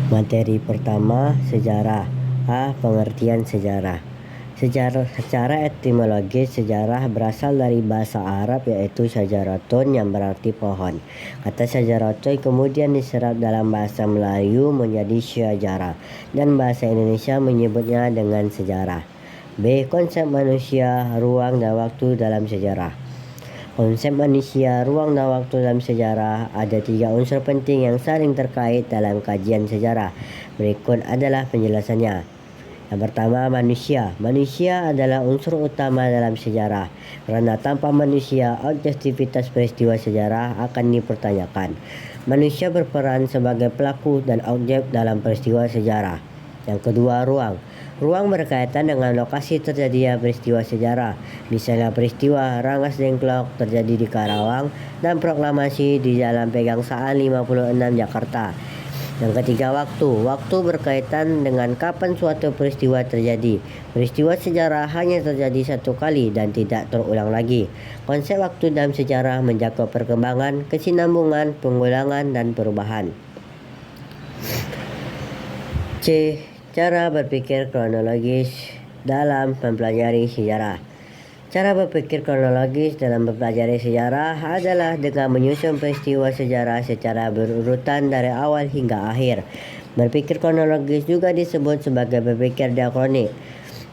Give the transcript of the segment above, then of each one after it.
Materi pertama, sejarah. A. Pengertian sejarah. Secara etimologis, sejarah berasal dari bahasa Arab yaitu syajaratun yang berarti pohon. Kata syajaratun kemudian diserap dalam bahasa Melayu menjadi syajarah dan bahasa Indonesia menyebutnya dengan sejarah. B. Konsep manusia, ruang dan waktu dalam sejarah. Konsep manusia, ruang dan waktu dalam sejarah ada 3 unsur penting yang saling terkait dalam kajian sejarah. Berikut adalah penjelasannya. Yang pertama, manusia. Manusia adalah unsur utama dalam sejarah. Karena tanpa manusia, objektivitas peristiwa sejarah akan dipertanyakan. Manusia berperan sebagai pelaku dan objek dalam peristiwa sejarah. Yang kedua, ruang. Ruang berkaitan dengan lokasi terjadinya peristiwa sejarah. Misalnya peristiwa Rangas Dengklok terjadi di Karawang dan proklamasi di Jalan Pegangsaan 56 Jakarta. Yang ketiga, waktu. Waktu berkaitan dengan kapan suatu peristiwa terjadi. Peristiwa sejarah hanya terjadi satu kali dan tidak terulang lagi. Konsep waktu dalam sejarah mencakup perkembangan, kesinambungan, pengulangan, dan perubahan. C. Cara berpikir kronologis dalam mempelajari sejarah. Cara berpikir kronologis dalam mempelajari sejarah adalah dengan menyusun peristiwa sejarah secara berurutan dari awal hingga akhir. Berpikir kronologis juga disebut sebagai berpikir diakronik.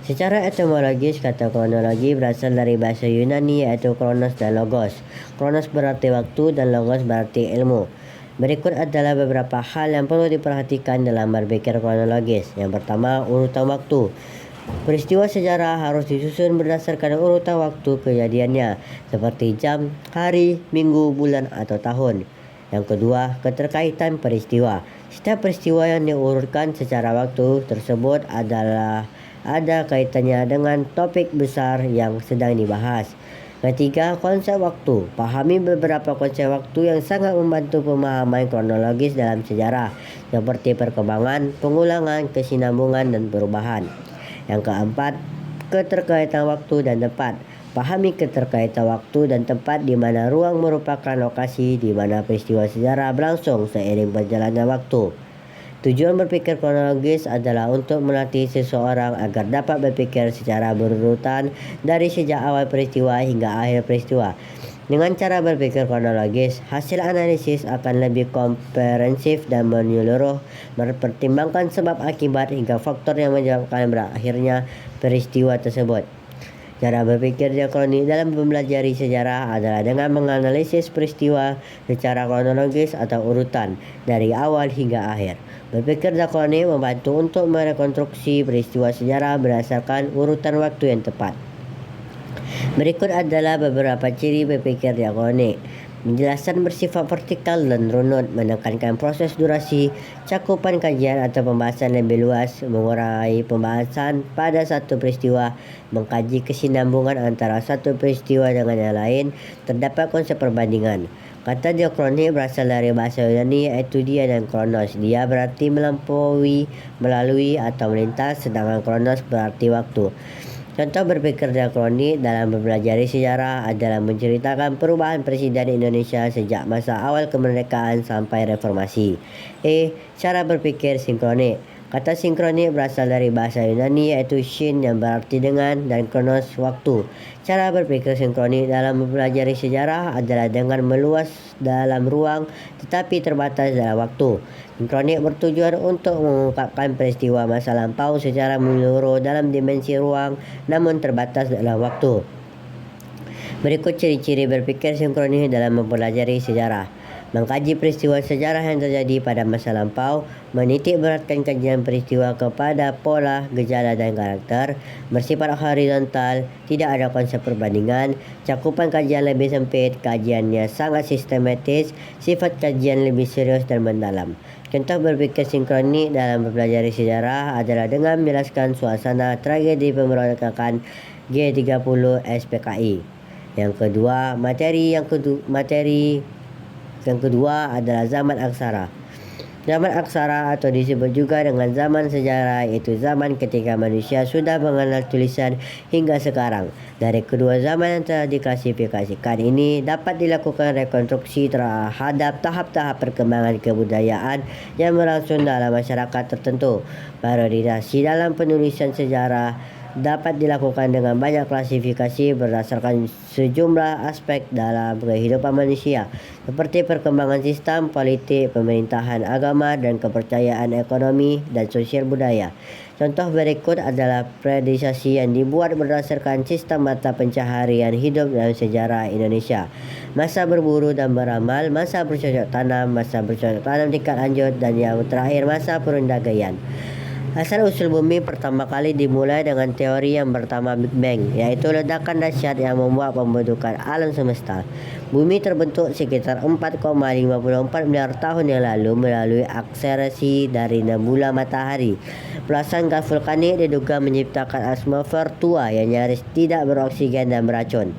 Secara etimologis, kata kronologi berasal dari bahasa Yunani yaitu kronos dan logos. Kronos berarti waktu dan logos berarti ilmu. Berikut adalah beberapa hal yang perlu diperhatikan dalam berpikir kronologis. Yang pertama, urutan waktu. Peristiwa sejarah harus disusun berdasarkan urutan waktu kejadiannya, seperti jam, hari, minggu, bulan, atau tahun. Yang kedua, keterkaitan peristiwa. Setiap peristiwa yang diurutkan secara waktu tersebut adalah ada kaitannya dengan topik besar yang sedang dibahas. Ketiga, konsep waktu. Pahami beberapa konsep waktu yang sangat membantu pemahaman kronologis dalam sejarah, seperti perkembangan, pengulangan, kesinambungan, dan perubahan. Yang keempat, keterkaitan waktu dan tempat. Pahami keterkaitan waktu dan tempat di mana ruang merupakan lokasi di mana peristiwa sejarah berlangsung seiring berjalannya waktu. Tujuan berpikir kronologis adalah untuk melatih seseorang agar dapat berpikir secara berurutan dari sejak awal peristiwa hingga akhir peristiwa. Dengan cara berpikir kronologis, hasil analisis akan lebih komprehensif dan menyeluruh, mempertimbangkan sebab akibat hingga faktor yang menyebabkan berakhirnya peristiwa tersebut. Cara berpikir diakronik dalam mempelajari sejarah adalah dengan menganalisis peristiwa secara kronologis atau urutan dari awal hingga akhir. Berpikir diakronik membantu untuk merekonstruksi peristiwa sejarah berdasarkan urutan waktu yang tepat. Berikut adalah beberapa ciri berpikir diakronik. Penjelasan bersifat vertikal dan runut, menekankan proses durasi, cakupan kajian atau pembahasan lebih luas, mengurai pembahasan pada satu peristiwa, mengkaji kesinambungan antara satu peristiwa dengan yang lain, terdapat konsep perbandingan. Kata diakronik berasal dari bahasa Yunani yaitu dia dan kronos. Dia berarti melampaui, melalui atau melintas, sedangkan kronos berarti waktu. Contoh berpikir diakronik dalam mempelajari sejarah adalah menceritakan perubahan presiden Indonesia sejak masa awal kemerdekaan sampai reformasi. Cara berpikir sinkronik. Kata sinkronik berasal dari bahasa Yunani yaitu shin yang berarti dengan dan kronos waktu. Cara berpikir sinkronik dalam mempelajari sejarah adalah dengan meluas dalam ruang tetapi terbatas dalam waktu. Sinkronik bertujuan untuk mengungkapkan peristiwa masa lampau secara menyeluruh dalam dimensi ruang namun terbatas dalam waktu. Berikut ciri-ciri berpikir sinkronis dalam mempelajari sejarah. Mengkaji peristiwa sejarah yang terjadi pada masa lampau, menitik beratkan kajian peristiwa kepada pola, gejala, dan karakter, bersifat horizontal, tidak ada konsep perbandingan, cakupan kajian lebih sempit, kajiannya sangat sistematis, sifat kajian lebih serius dan mendalam. Contoh berpikir sinkronik dalam mempelajari sejarah adalah dengan menjelaskan suasana tragedi pemberontakan G30 SPKI. Materi yang kedua adalah zaman aksara. Zaman aksara atau disebut juga dengan zaman sejarah, yaitu zaman ketika manusia sudah mengenal tulisan hingga sekarang. Dari kedua zaman yang telah diklasifikasikan ini dapat dilakukan rekonstruksi terhadap tahap-tahap perkembangan kebudayaan yang berlangsung dalam masyarakat tertentu. Parodiasi dalam penulisan sejarah dapat dilakukan dengan banyak klasifikasi berdasarkan sejumlah aspek dalam kehidupan manusia, seperti perkembangan sistem politik, pemerintahan, agama, dan kepercayaan ekonomi dan sosial budaya. Contoh berikut adalah periodisasi yang dibuat berdasarkan sistem mata pencaharian hidup dalam sejarah Indonesia. Masa berburu dan beramal, masa bercocok tanam, masa bercocok tanam tingkat lanjut, dan yang terakhir masa perundagaian. Asal-usul bumi pertama kali dimulai dengan teori yang pertama Big Bang, yaitu ledakan dahsyat yang membuat pembentukan alam semesta. Bumi terbentuk sekitar 4,54 miliar tahun yang lalu melalui akselerasi dari nebula matahari. Belasan gas vulkanik diduga menciptakan atmosfer tua yang nyaris tidak beroksigen dan beracun.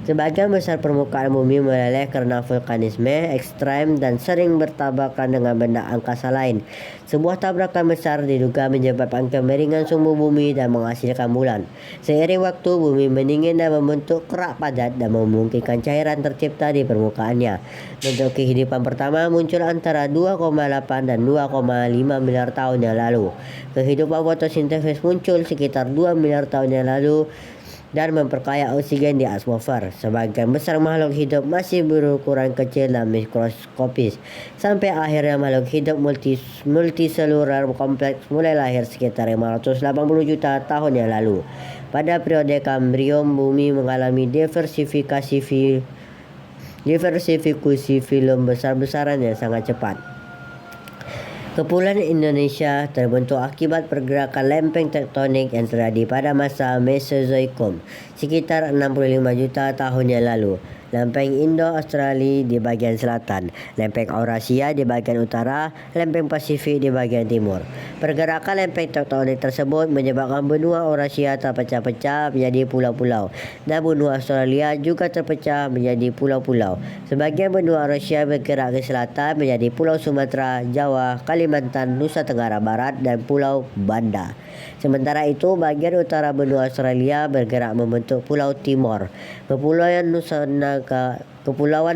Sebagian besar permukaan bumi meleleh karena vulkanisme ekstrem dan sering bertabrakan dengan benda angkasa lain. Sebuah tabrakan besar diduga menyebabkan kemiringan sumbu bumi dan menghasilkan bulan. Seiring waktu, bumi mendingin dan membentuk kerak padat dan memungkinkan cairan tercipta di permukaannya. Bentuk kehidupan pertama muncul antara 2,8 dan 2,5 miliar tahun yang lalu. Kehidupan fotosintesis muncul sekitar 2 miliar tahun yang lalu dan memperkaya oksigen di atmosfer. Sebagian besar makhluk hidup masih berukuran kecil dan mikroskopis. Sampai akhirnya makhluk hidup multiseluler kompleks mulai lahir sekitar 580 juta tahun yang lalu. Pada periode Kambrium, bumi mengalami diversifikasi film besar-besaran yang sangat cepat. Kepulauan Indonesia terbentuk akibat pergerakan lempeng tektonik yang terjadi pada masa Mesozoikum sekitar 65 juta tahun yang lalu. Lempeng Indo-Australia di bagian selatan, lempeng Eurasia di bagian utara, lempeng Pasifik di bagian timur. Pergerakan lempeng tektonik tersebut menyebabkan benua Eurasia terpecah-pecah menjadi pulau-pulau dan benua Australia juga terpecah menjadi pulau-pulau. Sebagian benua Eurasia bergerak ke selatan menjadi Pulau Sumatera, Jawa, Kalimantan, Nusa Tenggara Barat, dan Pulau Banda. Sementara itu, bagian utara benua Australia bergerak membentuk Pulau Timor, Kepulauan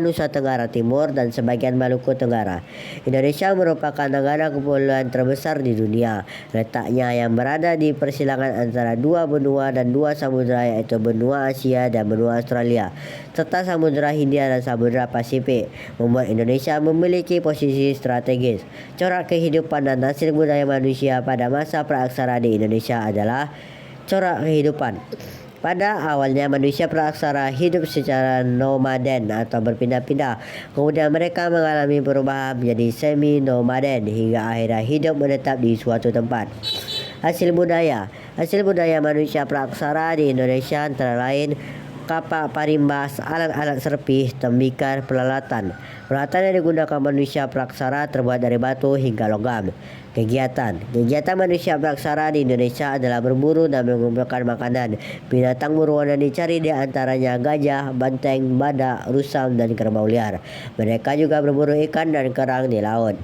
Nusa Tenggara Timur, dan sebagian Maluku Tenggara. Indonesia merupakan negara kepulauan terbesar di dunia. Letaknya yang berada di persilangan antara dua benua dan dua samudera, yaitu benua Asia dan benua Australia, serta Samudera Hindia dan Samudera Pasifik, membuat Indonesia memiliki posisi strategis. Corak kehidupan dan hasil budaya manusia pada masa praaksara di Indonesia adalah corak kehidupan. Pada awalnya manusia praaksara hidup secara nomaden atau berpindah-pindah. Kemudian mereka mengalami perubahan menjadi semi-nomaden hingga akhirnya hidup menetap di suatu tempat. Hasil budaya manusia praaksara di Indonesia antara lain kapak parimbas, alat-alat serpih, tembikar, peralatan. Peralatan yang digunakan manusia praaksara terbuat dari batu hingga logam. Kegiatan manusia praaksara di Indonesia adalah berburu dan mengumpulkan makanan. Binatang buruan yang dicari di antaranya gajah, banteng, badak, rusam, dan kerbau liar. Mereka juga berburu ikan dan kerang di laut.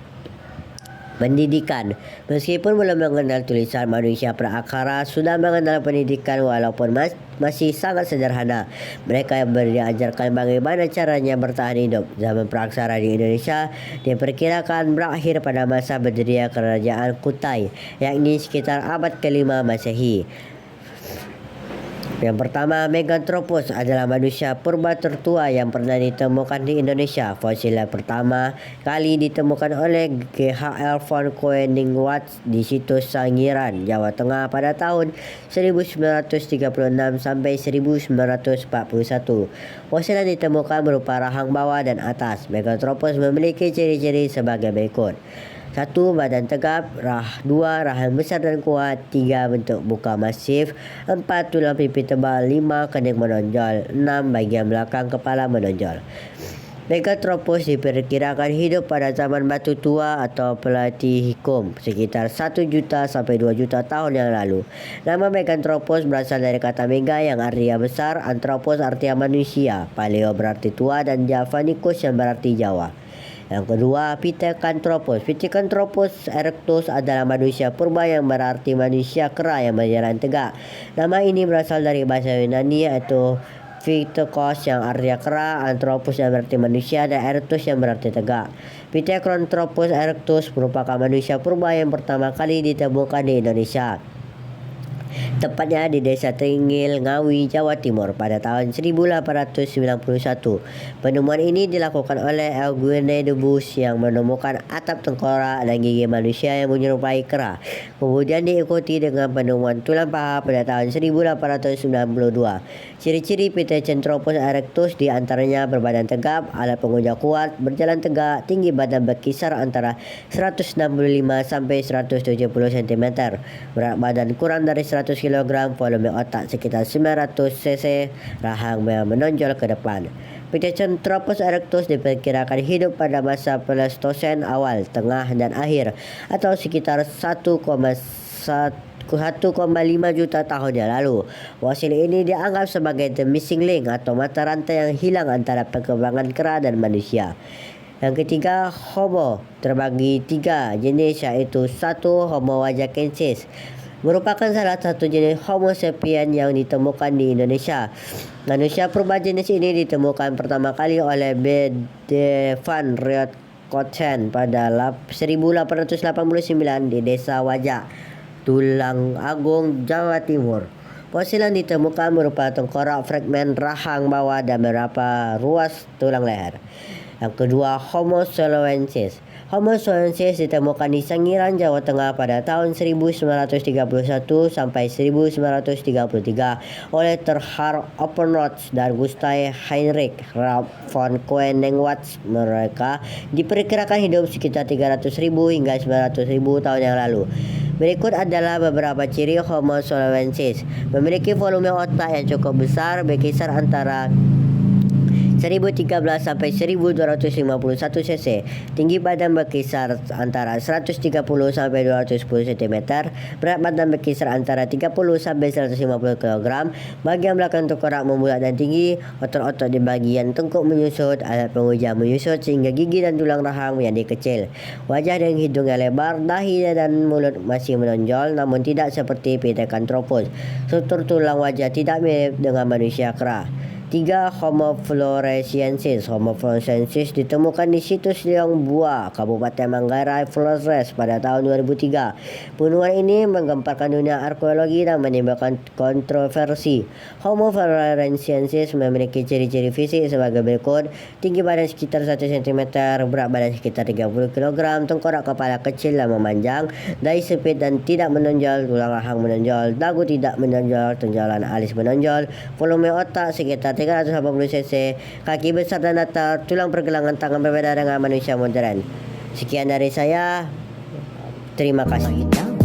Pendidikan. Meskipun belum mengenal tulisan, manusia praaksara sudah mengenal pendidikan walaupun masih sangat sederhana. Mereka diajarkan bagaimana caranya bertahan hidup. Zaman praaksara di Indonesia diperkirakan berakhir pada masa berdirinya Kerajaan Kutai, yakni sekitar abad ke-5 Masehi. Yang pertama, Meganthropus adalah manusia purba tertua yang pernah ditemukan di Indonesia. Fosil yang pertama kali ditemukan oleh GHL von Koeningwarth di situs Sangiran, Jawa Tengah pada tahun 1936 sampai 1941. Fosil yang ditemukan berupa rahang bawah dan atas. Meganthropus memiliki ciri-ciri sebagai berikut. 1. Badan tegap. 2. Rahang besar dan kuat. 3. Bentuk muka masif. 4. Tulang pipi tebal. 5. Kening menonjol. 6. Bagian belakang kepala menonjol. Meganthropus diperkirakan hidup pada zaman batu tua atau Platinikum sekitar 1 juta sampai 2 juta tahun yang lalu. Nama Meganthropus berasal dari kata mega yang artinya besar, anthropos artinya manusia, paleo berarti tua, dan javanicus yang berarti Jawa. Yang kedua, Pithecanthropus. Pithecanthropus erectus adalah manusia purba yang berarti manusia kera yang berjalan tegak. Nama ini berasal dari bahasa Yunani yaitu Pithecanthropus yang artinya kera, Anthropus yang berarti manusia, dan Erectus yang berarti tegak. Pithecanthropus erectus merupakan manusia purba yang pertama kali ditemukan di Indonesia, tepatnya di Desa Tinggil, Ngawi, Jawa Timur pada tahun 1891. Penemuan ini dilakukan oleh Eugene Debus yang menemukan atap tengkorak dan gigi manusia yang menyerupai kera. Kemudian diikuti dengan penemuan tulang paha pada tahun 1892. Ciri-ciri Pithecanthropus erectus di antaranya berbadan tegap, alat pengunjang kuat, berjalan tegak, tinggi badan berkisar antara 165 sampai 170 cm, berat badan kurang dari 100 kg, volume otak sekitar 900 cc, rahang yang menonjol ke depan. Pithecanthropus erectus diperkirakan hidup pada masa Pleistosen awal, tengah, dan akhir, atau sekitar 1,5 juta tahun yang lalu. Fosil ini dianggap sebagai the missing link atau mata rantai yang hilang antara perkembangan kera dan manusia. Yang ketiga, Homo terbagi 3 jenis, yaitu 1. Homo wajakensis merupakan salah satu jenis Homo sapien yang ditemukan di Indonesia. Manusia purba jenis ini ditemukan pertama kali oleh B. de van Rietkotten pada 1889 di Desa Wajak, Tulang Agung, Jawa Timur. Fosil yang ditemukan berupa tengkorak, fragmen rahang bawah, dan beberapa ruas tulang leher. Yang kedua, Homo soloensis. Homo soloensis ditemukan di Sangiran, Jawa Tengah pada tahun 1931 sampai 1933 oleh Terhar Oppenroth dan Gustav Heinrich von Koenigwitz. Mereka diperkirakan hidup sekitar 300.000 hingga 900.000 tahun yang lalu. Berikut adalah beberapa ciri Homo soloensis. Memiliki volume otak yang cukup besar, berkisar antara 1013 sampai 1251 cc. Tinggi badan berkisar antara 130 sampai 210 cm. Berat badan berkisar antara 30 sampai 150 kg. Bagian belakang tengkorak membulat dan tinggi. Otot-otot di bagian tengkuk menyusut, alat penguja menyusut sehingga gigi dan tulang rahang menjadi kecil. Wajah dan hidung yang lebar, dahi dan mulut masih menonjol namun tidak seperti Pithecanthropus. Struktur tulang wajah tidak mirip dengan manusia kera. 3. Homo floresiensis. Homo floresiensis ditemukan di situs Liang Bua, Kabupaten Manggarai, Flores pada tahun 2003. Penemuan ini menggemparkan dunia arkeologi dan menimbulkan kontroversi. Homo floresiensis memiliki ciri-ciri fisik sebagai berikut: tinggi badan sekitar 1 cm, berat badan sekitar 30 kg, tengkorak kepala kecil dan memanjang, dahi sempit dan tidak menonjol, tulang rahang menonjol, dagu tidak menonjol, tonjolan alis menonjol, volume otak sekitar 380 cc, kaki besar dan datar, tulang pergelangan tangan berbeda dengan manusia modern. Sekian dari saya. Terima kasih.